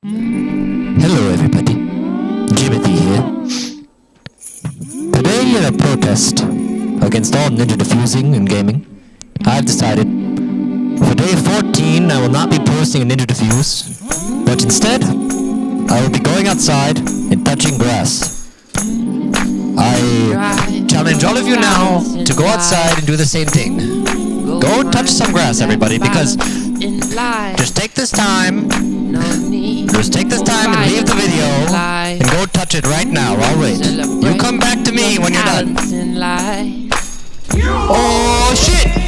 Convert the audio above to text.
Hello everybody, Jimothy here. Today in a protest against all ninja diffusing and gaming, I've decided for day 14 I will not be posting a ninja diffuse, but instead I will be going outside and touching grass. I challenge all of you now to go outside and do the same thing. Go touch some grass, everybody, because just take this time and leave the video and go touch it right now. I'll wait. You come back to me when you're done. Oh shit!